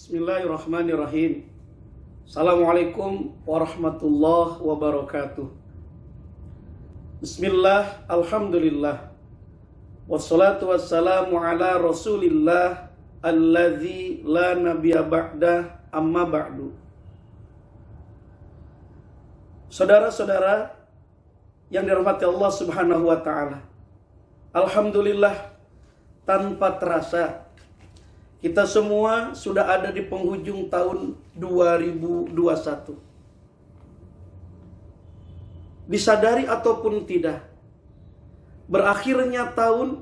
Bismillahirrahmanirrahim. Assalamualaikum warahmatullahi wabarakatuh. Bismillah, alhamdulillah. Wassalatu wassalamu ala rasulillah alladzi la nabiyya ba'dah, amma ba'du. Saudara-saudara yang dirahmati Allah subhanahu wa ta'ala, alhamdulillah, tanpa terasa kita semua sudah ada di penghujung tahun 2021. Disadari ataupun tidak, berakhirnya tahun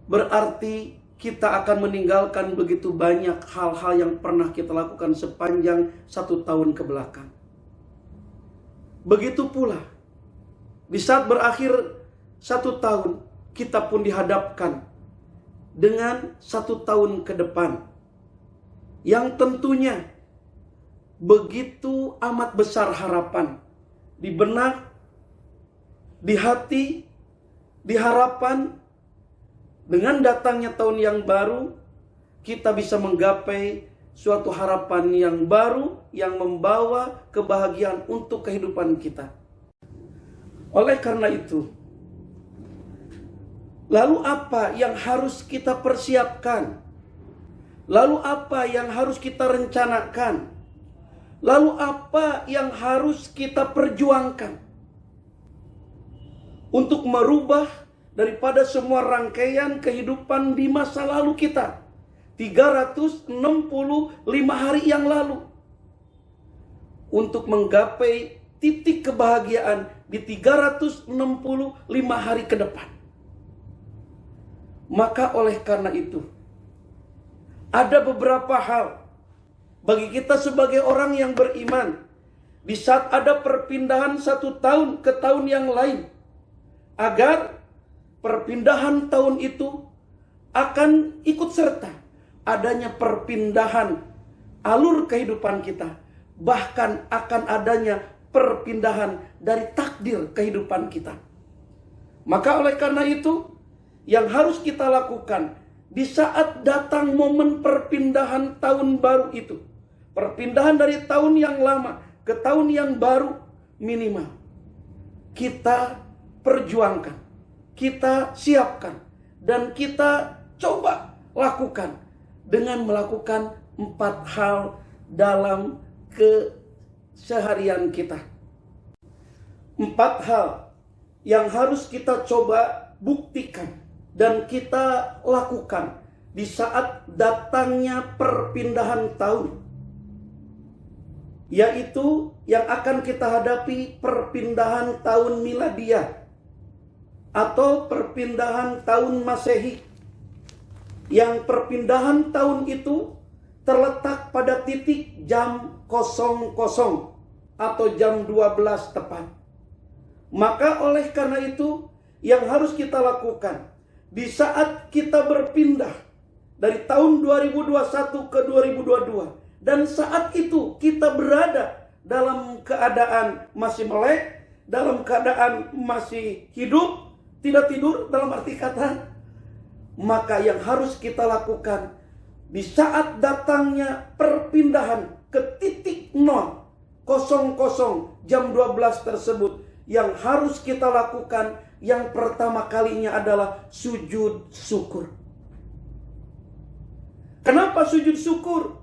berarti kita akan meninggalkan begitu banyak hal-hal yang pernah kita lakukan sepanjang 1 tahun ke belakang. Begitu pula, di saat berakhir 1 tahun, kita pun dihadapkan dengan 1 tahun ke depan yang tentunya begitu amat besar harapan di benak, di hati, di harapan. Dengan datangnya tahun yang baru, kita bisa menggapai suatu harapan yang baru yang membawa kebahagiaan untuk kehidupan kita. Oleh karena itu, lalu apa yang harus kita persiapkan? Lalu apa yang harus kita rencanakan? Lalu apa yang harus kita perjuangkan untuk merubah daripada semua rangkaian kehidupan di masa lalu kita, 365 hari yang lalu, untuk menggapai titik kebahagiaan di 365 hari ke depan? Maka oleh karena itu, ada beberapa hal bagi kita sebagai orang yang beriman, di saat ada perpindahan 1 tahun ke tahun yang lain, agar perpindahan tahun itu akan ikut serta adanya perpindahan alur kehidupan kita, bahkan akan adanya perpindahan dari takdir kehidupan kita. Maka oleh karena itu, yang harus kita lakukan di saat datang momen perpindahan tahun baru itu, perpindahan dari tahun yang lama ke tahun yang baru, minimal kita perjuangkan, kita siapkan, dan kita coba lakukan dengan melakukan 4 hal dalam keseharian kita. 4 hal yang harus kita coba buktikan dan kita lakukan di saat datangnya perpindahan tahun, yaitu yang akan kita hadapi perpindahan tahun miladiah atau perpindahan tahun Masehi, yang perpindahan tahun itu terletak pada titik jam 00 atau jam 12 tepat. Maka oleh karena itu, yang harus kita lakukan di saat kita berpindah dari tahun 2021 ke 2022, dan saat itu kita berada dalam keadaan masih melek, dalam keadaan masih hidup, tidak tidur dalam arti kata, maka yang harus kita lakukan di saat datangnya perpindahan ke titik 00 jam 12 tersebut, yang harus kita lakukan yang pertama kalinya adalah sujud syukur. Kenapa sujud syukur?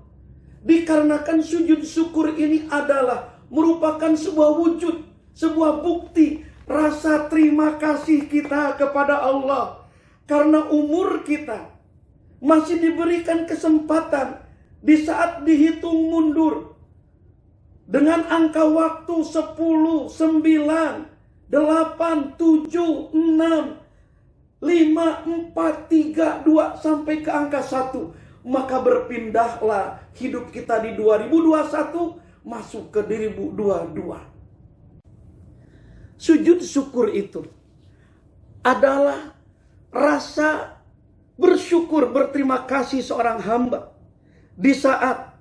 Dikarenakan sujud syukur ini adalah merupakan sebuah wujud, sebuah bukti rasa terima kasih kita kepada Allah, karena umur kita masih diberikan kesempatan di saat dihitung mundur dengan angka waktu 10, 9, 8, 7, 6, 5, 4, 3, 2 sampai ke angka 1. Maka berpindahlah hidup kita di 2021 masuk ke 2022. Sujud syukur itu adalah rasa bersyukur, berterima kasih seorang hamba di saat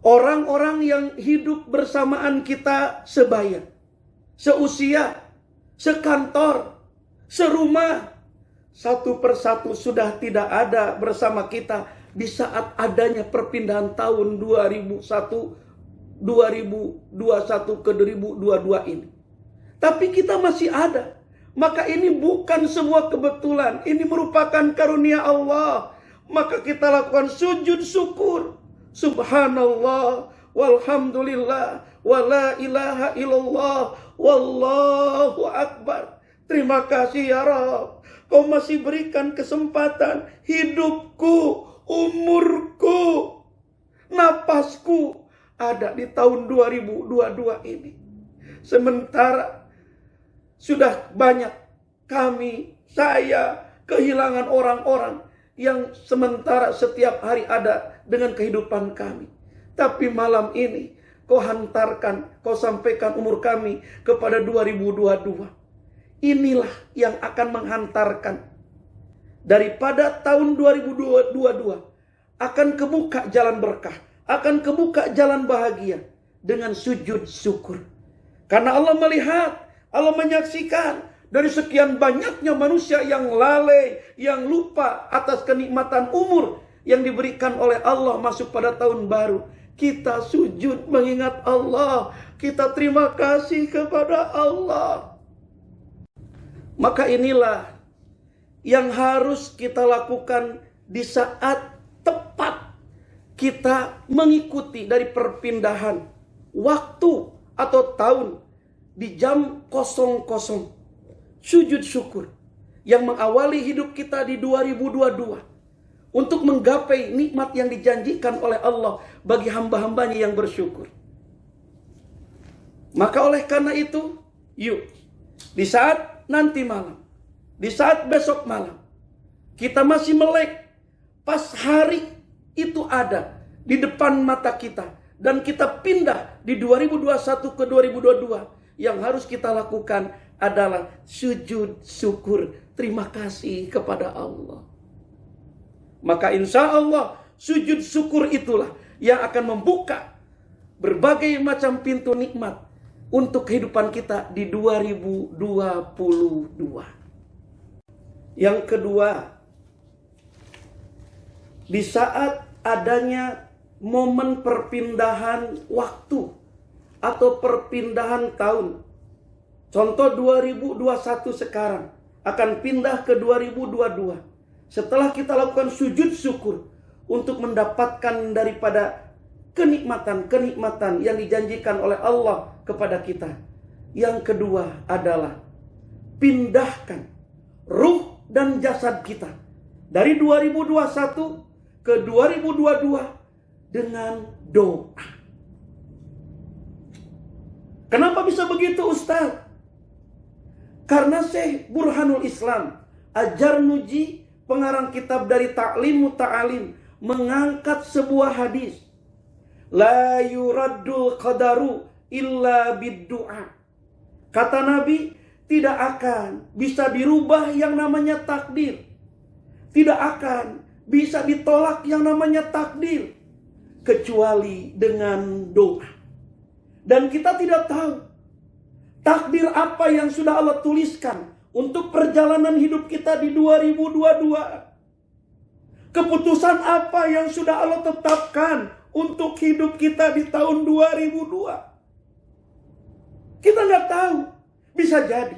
orang-orang yang hidup bersamaan kita sebaya, seusia, sekantor, serumah, satu persatu sudah tidak ada bersama kita di saat adanya perpindahan tahun 2021 ke 2022 ini. Tapi kita masih ada. Maka ini bukan sebuah kebetulan. Ini merupakan karunia Allah. Maka kita lakukan sujud syukur. Subhanallah, walhamdulillah, wala ilaha illallah, wallahu akbar. Terima kasih ya Rabb. Kau masih berikan kesempatan hidupku, umurku, napasku ada di tahun 2022 ini. Sementara sudah banyak saya kehilangan orang-orang yang sementara setiap hari ada dengan kehidupan kami. Tapi malam ini kau sampaikan umur kami kepada 2022. Inilah yang akan menghantarkan daripada tahun 2022 akan kebuka jalan berkah, akan kebuka jalan bahagia dengan sujud syukur. Karena Allah melihat, Allah menyaksikan dari sekian banyaknya manusia yang lalai, yang lupa atas kenikmatan umur yang diberikan oleh Allah masuk pada tahun baru. Kita sujud mengingat Allah, kita terima kasih kepada Allah. Maka inilah yang harus kita lakukan di saat tepat kita mengikuti dari perpindahan waktu atau tahun di jam 00. Sujud syukur yang mengawali hidup kita di 2022 untuk menggapai nikmat yang dijanjikan oleh Allah bagi hamba-hambanya yang bersyukur. Maka oleh karena itu, yuk di saat nanti malam, di saat besok malam, kita masih melek pas hari itu ada di depan mata kita dan kita pindah di 2021 ke 2022, yang harus kita lakukan adalah sujud syukur, terima kasih kepada Allah. Maka insya Allah sujud syukur itulah yang akan membuka berbagai macam pintu nikmat untuk kehidupan kita di 2022. Yang kedua, di saat adanya momen perpindahan waktu atau perpindahan tahun. Contoh 2021 sekarang akan pindah ke 2022. Setelah kita lakukan sujud syukur untuk mendapatkan daripada kenikmatan yang dijanjikan oleh Allah kepada kita. Yang kedua adalah pindahkan ruh dan jasad kita dari 2021 ke 2022 dengan doa. Kenapa bisa begitu Ustaz? Karena Syekh Burhanul Islam Adjarnuji, pengarang kitab dari Ta'limu Ta'alim, mengangkat sebuah hadis. La yuraddul qadaru illa biddu'a. Kata Nabi, tidak akan bisa dirubah yang namanya takdir. Tidak akan bisa ditolak yang namanya takdir kecuali dengan doa. Dan kita tidak tahu takdir apa yang sudah Allah tuliskan untuk perjalanan hidup kita di 2022. Keputusan apa yang sudah Allah tetapkan untuk hidup kita di tahun 2002. Kita nggak tahu. Bisa jadi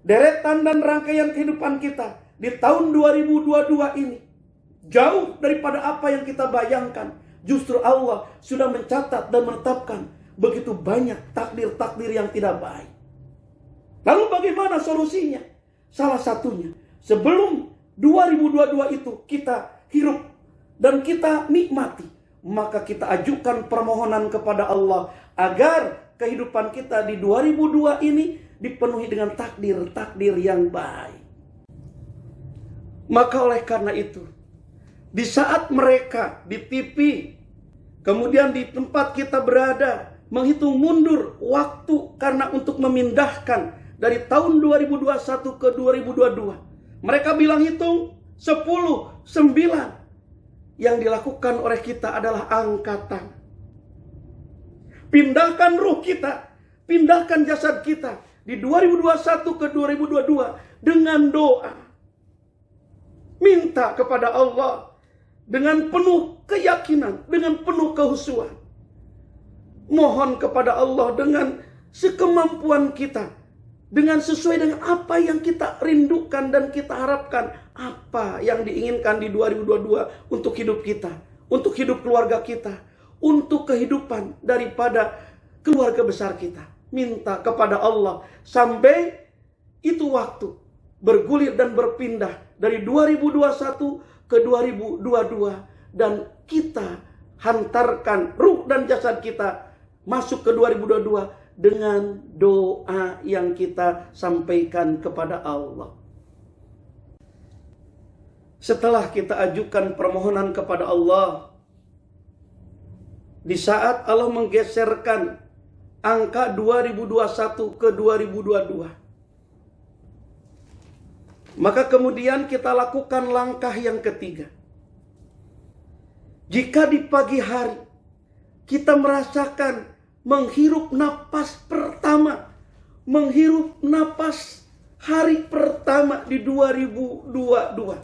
deretan dan rangkaian kehidupan kita di tahun 2022 ini jauh daripada apa yang kita bayangkan. Justru Allah sudah mencatat dan menetapkan begitu banyak takdir-takdir yang tidak baik. Lalu bagaimana solusinya? Salah satunya, sebelum 2022 itu kita hirup dan kita nikmati, maka kita ajukan permohonan kepada Allah agar kehidupan kita di 2002 ini dipenuhi dengan takdir-takdir yang baik. Maka oleh karena itu, di saat mereka di TV, kemudian di tempat kita berada, menghitung mundur waktu karena untuk memindahkan dari tahun 2021 ke 2022. Mereka bilang hitung 10, 9. Yang dilakukan oleh kita adalah angkatan. Pindahkan ruh kita, pindahkan jasad kita di 2021 ke 2022 dengan doa. Minta kepada Allah dengan penuh keyakinan, dengan penuh kehusuan. Mohon kepada Allah dengan sekemampuan kita, dengan sesuai dengan apa yang kita rindukan dan kita harapkan, apa yang diinginkan di 2022 untuk hidup kita, untuk hidup keluarga kita, untuk kehidupan daripada keluarga besar kita. Minta kepada Allah sampai itu waktu bergulir dan berpindah dari 2021 ke 2022, dan kita hantarkan ruh dan jasad kita masuk ke 2022 dengan doa yang kita sampaikan kepada Allah. Setelah kita ajukan permohonan kepada Allah, di saat Allah menggeserkan angka 2021 ke 2022, maka kemudian kita lakukan langkah yang ketiga. Jika di pagi hari kita merasakan menghirup napas pertama, menghirup napas hari pertama di 2022,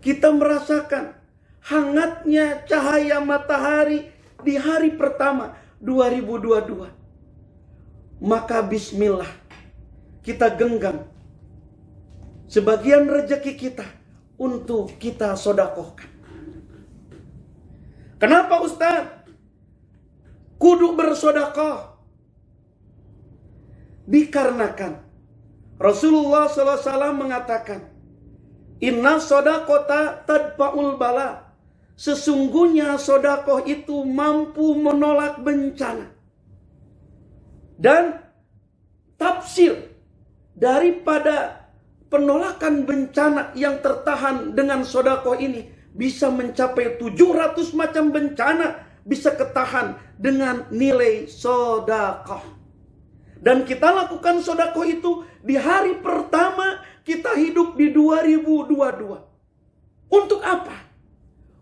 kita merasakan hangatnya cahaya matahari di hari pertama 2022, maka bismillah, kita genggam sebagian rezeki kita untuk kita sedekahkan. Kenapa Ustaz kudu bersedekah? Dikarenakan Rasulullah SAW mengatakan, inna shadaqata tadfa'ul bala. Sesungguhnya sedekah itu mampu menolak bencana. Dan tafsir daripada penolakan bencana yang tertahan dengan sedekah ini bisa mencapai 700 macam bencana bisa ketahan dengan nilai sedekah. Dan kita lakukan sedekah itu di hari pertama kita hidup di 2022. Untuk apa?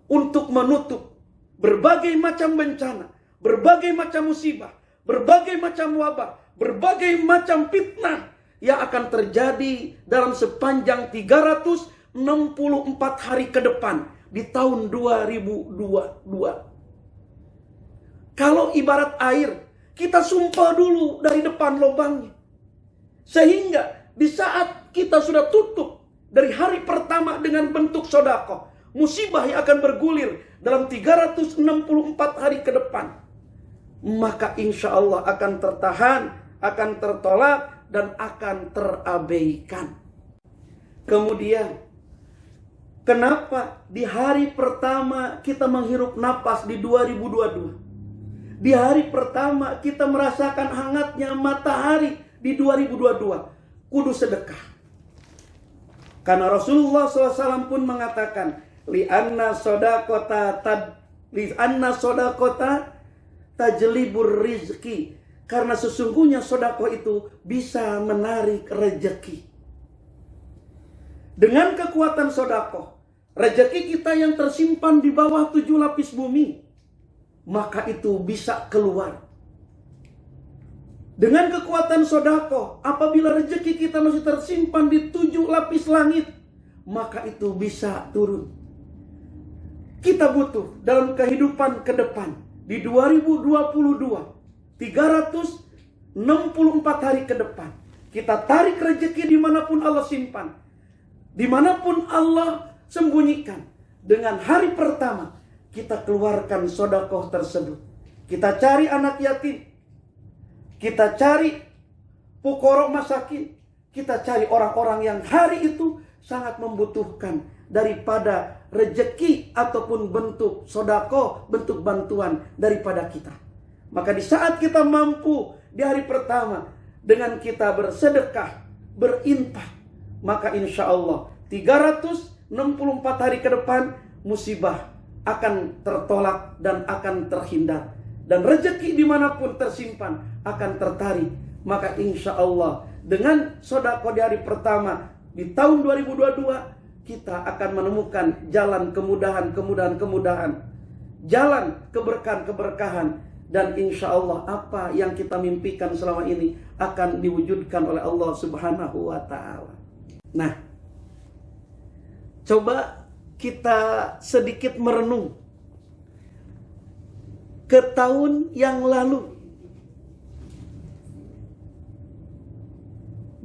Untuk menutup berbagai macam bencana, berbagai macam musibah, berbagai macam wabah, berbagai macam fitnah yang akan terjadi dalam sepanjang 364 hari ke depan di tahun 2022. Kalau ibarat air, kita sumpah dulu dari depan lubangnya. Sehingga di saat kita sudah tutup dari hari pertama dengan bentuk sedekah, musibah yang akan bergulir dalam 364 hari ke depan, maka insya Allah akan tertahan, akan tertolak, dan akan terabaikan. Kemudian, kenapa di hari pertama kita menghirup napas di 2022? Di hari pertama kita merasakan hangatnya matahari di 2022. Kudu sedekah. Karena Rasulullah SAW pun mengatakan, li'anna sodakota tajlibur rizki. Karena sesungguhnya sedekah itu bisa menarik rezeki. Dengan kekuatan sedekah, rezeki kita yang tersimpan di bawah 7 lapis bumi, maka itu bisa keluar. Dengan kekuatan sedekah, apabila rezeki kita masih tersimpan di 7 lapis langit, maka itu bisa turun. Kita butuh dalam kehidupan ke depan di 2022, 364 hari ke depan, kita tarik rezeki dimanapun Allah simpan, dimanapun Allah sembunyikan. Dengan hari pertama kita keluarkan sedekah tersebut. Kita cari anak yatim, kita cari fuqara masakin, kita cari orang-orang yang hari itu sangat membutuhkan daripada rezeki ataupun bentuk sedekah, bentuk bantuan daripada kita. Maka di saat kita mampu di hari pertama dengan kita bersedekah, berinfak, maka insya Allah 364 hari ke depan musibah akan tertolak dan akan terhindar. Dan rezeki dimanapun tersimpan akan tertarik. Maka insya Allah dengan sedekah di hari pertama di tahun 2022, kita akan menemukan jalan kemudahan, jalan keberkahan, dan insya Allah apa yang kita mimpikan selama ini akan diwujudkan oleh Allah Subhanahu wa Ta'ala. Nah, coba kita sedikit merenung ke tahun yang lalu.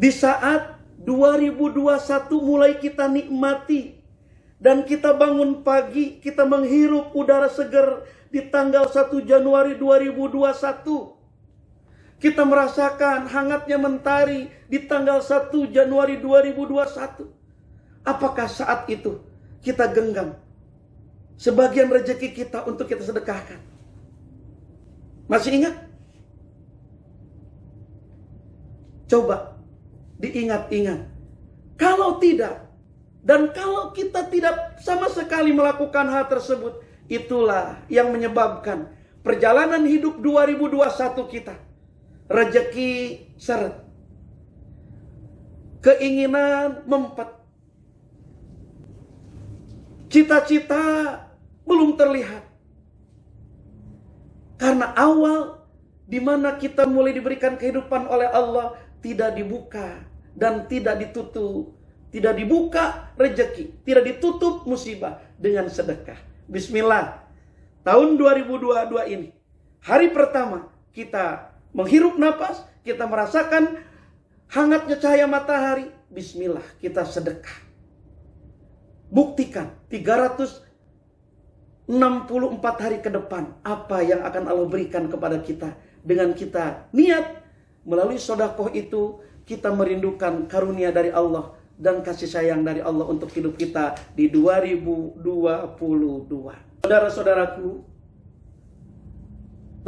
Di saat 2021 mulai kita nikmati dan kita bangun pagi, kita menghirup udara segar di tanggal 1 Januari 2021. Kita merasakan hangatnya mentari di tanggal 1 Januari 2021. Apakah saat itu kita genggam sebagian rezeki kita untuk kita sedekahkan? Masih ingat? Coba diingat-ingat. Kalau tidak, dan kalau kita tidak sama sekali melakukan hal tersebut, itulah yang menyebabkan perjalanan hidup 2021 kita rezeki seret, keinginan mempet, cita-cita belum terlihat. Karena awal di mana kita mulai diberikan kehidupan oleh Allah tidak dibuka dan tidak ditutup, tidak dibuka rezeki, tidak ditutup musibah dengan sedekah. Bismillah. Tahun 2022 ini, hari pertama kita menghirup napas, kita merasakan hangatnya cahaya matahari. Bismillah, kita sedekah. Buktikan 364 hari ke depan apa yang akan Allah berikan kepada kita. Dengan kita niat melalui sedekah itu, kita merindukan karunia dari Allah dan kasih sayang dari Allah untuk hidup kita di 2022. Saudara-saudaraku,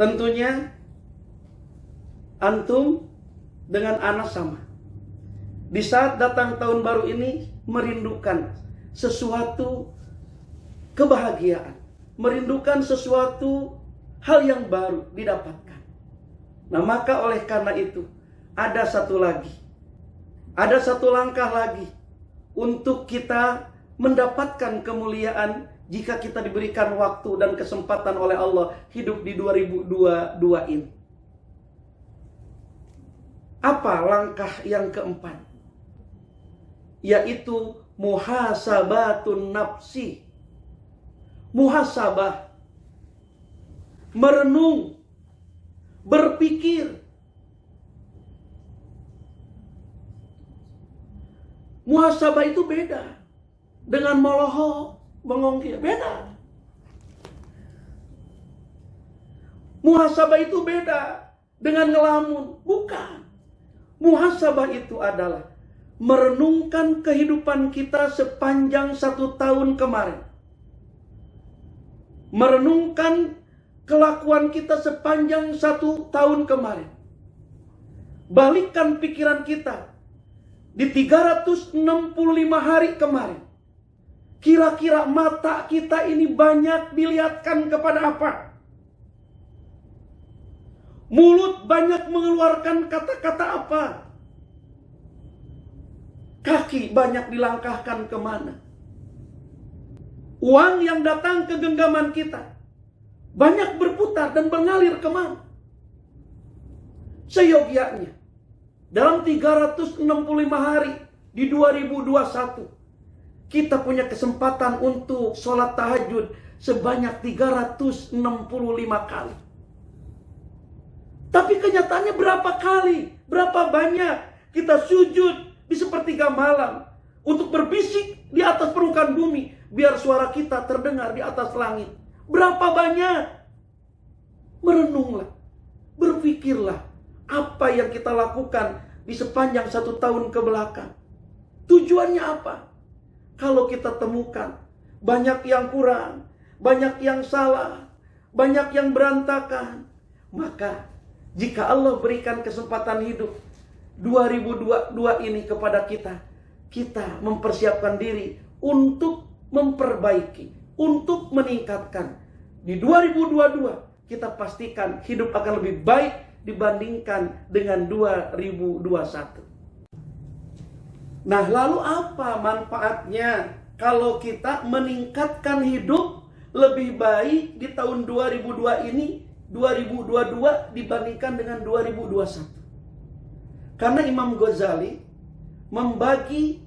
tentunya antum dengan anak sama. Di saat datang tahun baru ini merindukan sesuatu kebahagiaan, merindukan sesuatu hal yang baru didapatkan. Nah, maka oleh karena itu ada satu langkah lagi untuk kita mendapatkan kemuliaan jika kita diberikan waktu dan kesempatan oleh Allah hidup di 2022 ini. Apa langkah yang keempat? Yaitu muhasabatun nafsi. Muhasabah, merenung, berpikir. Muhasabah itu beda dengan moloho, bengong, beda. Muhasabah itu beda dengan ngelamun, bukan. Muhasabah itu adalah merenungkan kehidupan kita sepanjang 1 tahun kemarin. Merenungkan kelakuan kita sepanjang 1 tahun kemarin. Balikkan pikiran kita di 365 hari kemarin. Kira-kira mata kita ini banyak dilihatkan kepada apa? Mulut banyak mengeluarkan kata-kata apa? Kaki banyak dilangkahkan kemana? Uang yang datang ke genggaman kita banyak berputar dan mengalir kemana? Seyogianya dalam 365 hari di 2021 kita punya kesempatan untuk sholat tahajud sebanyak 365 kali. Tapi kenyataannya berapa kali? Berapa banyak kita sujud di sepertiga malam untuk berbisik di atas permukaan bumi biar suara kita terdengar di atas langit? Berapa banyak? Merenunglah, berpikirlah apa yang kita lakukan di sepanjang 1 tahun ke belakang. Tujuannya apa? Kalau kita temukan banyak yang kurang, banyak yang salah, banyak yang berantakan, maka jika Allah berikan kesempatan hidup 2022 ini kepada kita, kita mempersiapkan diri untuk memperbaiki, untuk meningkatkan. Di 2022 kita pastikan hidup akan lebih baik dibandingkan dengan 2021. Nah, lalu apa manfaatnya kalau kita meningkatkan hidup lebih baik di tahun 2022 dibandingkan dengan 2021? Karena Imam Ghazali membagi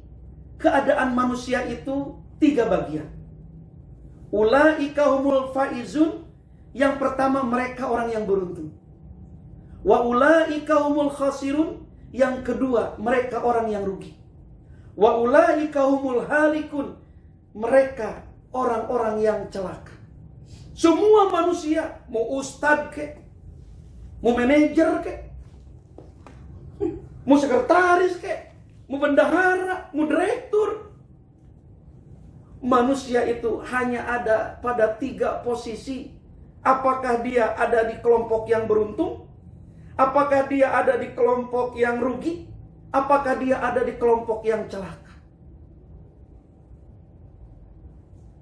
keadaan manusia itu 3 bagian. Ulaika humul faizun, yang pertama mereka orang yang beruntung. Wa ulaika humul khasirun, yang kedua mereka orang yang rugi. Wa ulaika humul halikun, mereka orang-orang yang celaka. Semua manusia, mau ustad ke, mau manajer ke, mau sekretaris ke, mau bendahara, mau direktur, manusia itu hanya ada pada 3 posisi. Apakah dia ada di kelompok yang beruntung? Apakah dia ada di kelompok yang rugi? Apakah dia ada di kelompok yang celaka?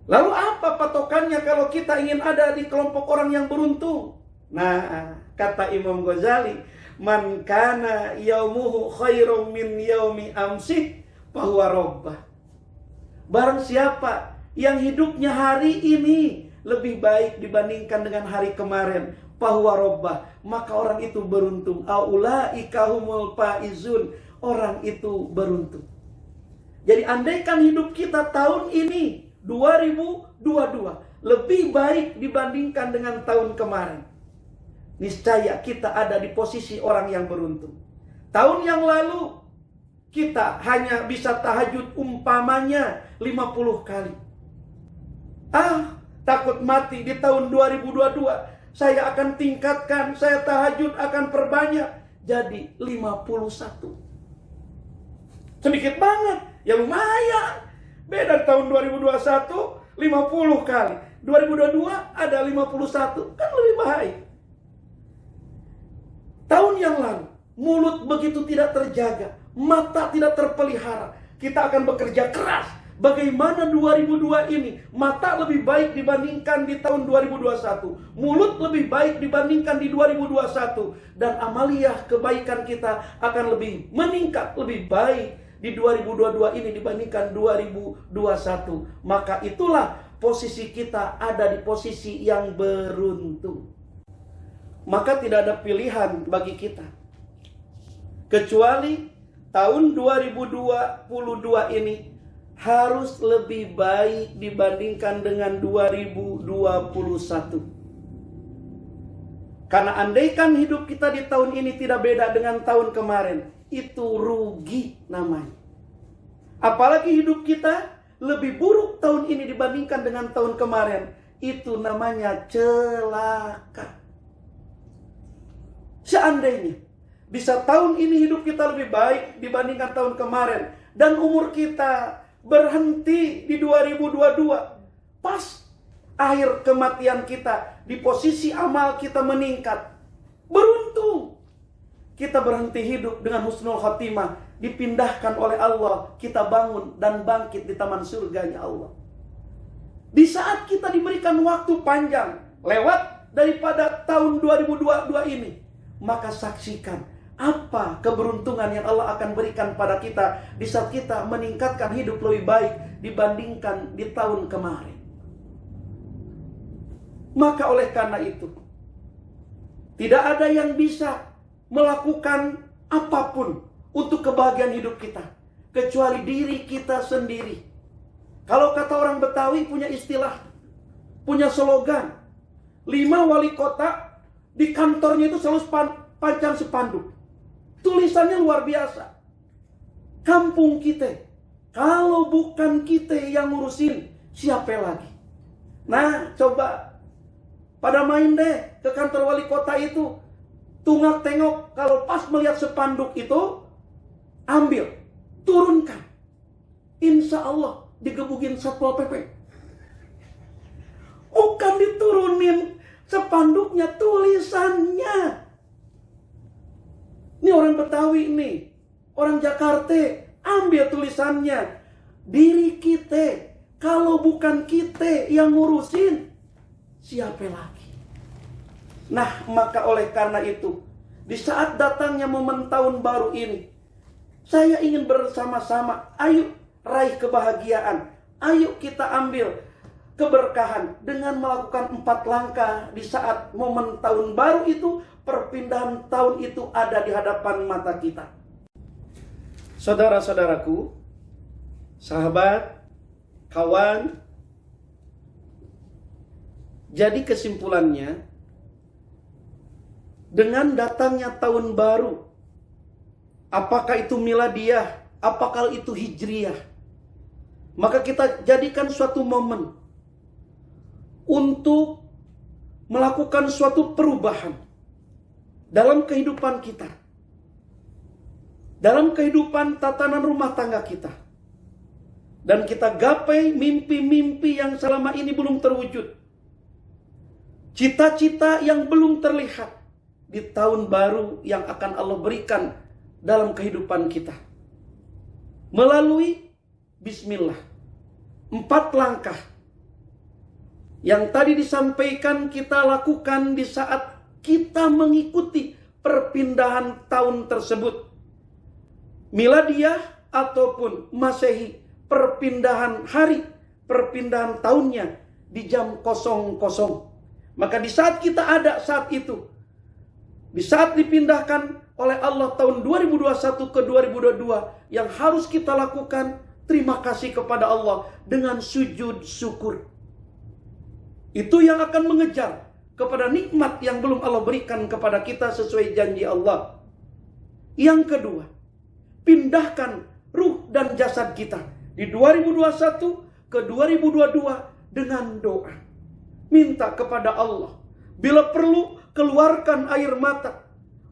Lalu apa patokannya kalau kita ingin ada di kelompok orang yang beruntung? Nah, kata Imam Ghazali, man kana yaumuhu khairum min yaumi amsi fahuwa rabbah. Barang siapa yang hidupnya hari ini lebih baik dibandingkan dengan hari kemarin, fahuwa rabbah, maka orang itu beruntung. Aulaika humul faizun, orang itu beruntung. Jadi andaikan hidup kita tahun ini 2022 lebih baik dibandingkan dengan tahun kemarin, niscaya kita ada di posisi orang yang beruntung. Tahun yang lalu kita hanya bisa tahajud umpamanya 50 kali. Takut mati di tahun 2022, saya akan tingkatkan, saya tahajud akan perbanyak jadi 51. Sedikit banget, ya lumayan. Beda tahun 2021 50 kali, 2022 ada 51, kan lebih baik. Tahun yang lalu mulut begitu tidak terjaga, mata tidak terpelihara, kita akan bekerja keras. Bagaimana 2002 ini mata lebih baik dibandingkan di tahun 2021, mulut lebih baik dibandingkan di 2021, dan amaliyah kebaikan kita akan lebih meningkat, lebih baik di 2022 ini dibandingkan 2021. Maka itulah posisi kita ada di posisi yang beruntung. Maka tidak ada pilihan bagi kita kecuali tahun 2022 ini harus lebih baik dibandingkan dengan 2021. Karena andaikan hidup kita di tahun ini tidak beda dengan tahun kemarin, itu rugi namanya. Apalagi hidup kita lebih buruk tahun ini dibandingkan dengan tahun kemarin, itu namanya celaka. Seandainya bisa tahun ini hidup kita lebih baik dibandingkan tahun kemarin, dan umur kita berhenti di 2022, pas akhir kematian kita di posisi amal kita meningkat, beruntung. Kita berhenti hidup dengan husnul khotimah, dipindahkan oleh Allah, kita bangun dan bangkit di taman surganya Allah. Di saat kita diberikan waktu panjang lewat daripada tahun 2022 ini, maka saksikan apa keberuntungan yang Allah akan berikan pada kita di saat kita meningkatkan hidup lebih baik dibandingkan di tahun kemarin. Maka oleh karena itu, tidak ada yang bisa melakukan apapun untuk kebahagiaan hidup kita kecuali diri kita sendiri. Kalau kata orang Betawi punya istilah, punya slogan, 5 wali kota di kantornya itu selalu panjang spanduk. Tulisannya luar biasa. Kampung kita, kalau bukan kita yang ngurusin, siapa lagi? Nah, coba pada main deh ke kantor wali kota itu, tunggak tengok, kalau pas melihat spanduk itu, ambil, turunkan. Insya Allah digebukin Satpol PP. Bukan diturunin spanduknya, tulisannya. Ini orang Betawi ini, orang Jakarta, ambil tulisannya. Diri kita, kalau bukan kita yang ngurusin, siapa lagi? Nah, maka oleh karena itu, di saat datangnya momen tahun baru ini, saya ingin bersama-sama, ayo raih kebahagiaan. Ayo kita ambil keberkahan dengan melakukan 4 langkah di saat momen tahun baru itu, perpindahan tahun itu ada di hadapan mata kita. Saudara-saudaraku, sahabat, kawan, Jadi kesimpulannya, dengan datangnya tahun baru, apakah itu miladiah, apakah itu hijriah, maka kita jadikan suatu momen untuk melakukan suatu perubahan dalam kehidupan kita, dalam kehidupan tatanan rumah tangga kita, dan kita gapai mimpi-mimpi yang selama ini belum terwujud, cita-cita yang belum terlihat di tahun baru yang akan Allah berikan dalam kehidupan kita melalui bismillah. 4 langkah yang tadi disampaikan kita lakukan di saat kita mengikuti perpindahan tahun tersebut, miladiah ataupun masehi, perpindahan hari, perpindahan tahunnya di jam 00. Maka di saat kita ada saat itu, di saat dipindahkan oleh Allah tahun 2021 ke 2022, yang harus kita lakukan terima kasih kepada Allah dengan sujud syukur. Itu yang akan mengejar kepada nikmat yang belum Allah berikan kepada kita sesuai janji Allah. Yang kedua, pindahkan ruh dan jasad kita di 2021 ke 2022 dengan doa. Minta kepada Allah, bila perlu keluarkan air mata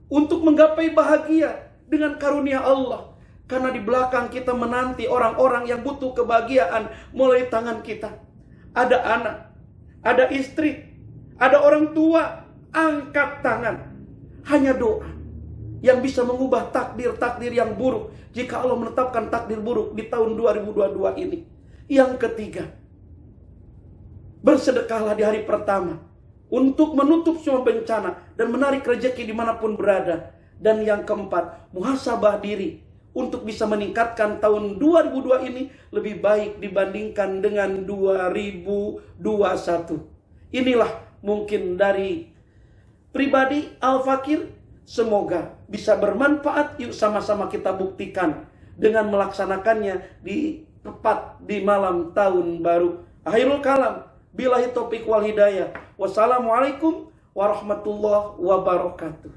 untuk menggapai bahagia dengan karunia Allah. Karena di belakang kita menanti orang-orang yang butuh kebahagiaan mulai tangan kita. Ada anak, ada istri, ada orang tua, angkat tangan. Hanya doa yang bisa mengubah takdir-takdir yang buruk jika Allah menetapkan takdir buruk di tahun 2022 ini. Yang ketiga, bersedekahlah di hari pertama untuk menutup semua bencana dan menarik rezeki dimanapun berada. Dan yang keempat, muhasabah diri untuk bisa meningkatkan tahun 2002 ini lebih baik dibandingkan dengan 2021. Inilah mungkin dari pribadi Al-Fakir. Semoga bisa bermanfaat. Yuk sama-sama kita buktikan dengan melaksanakannya tepat di malam tahun baru. Akhirul kalam, billahi taufiq wal hidayah. Wassalamualaikum warahmatullahi wabarakatuh.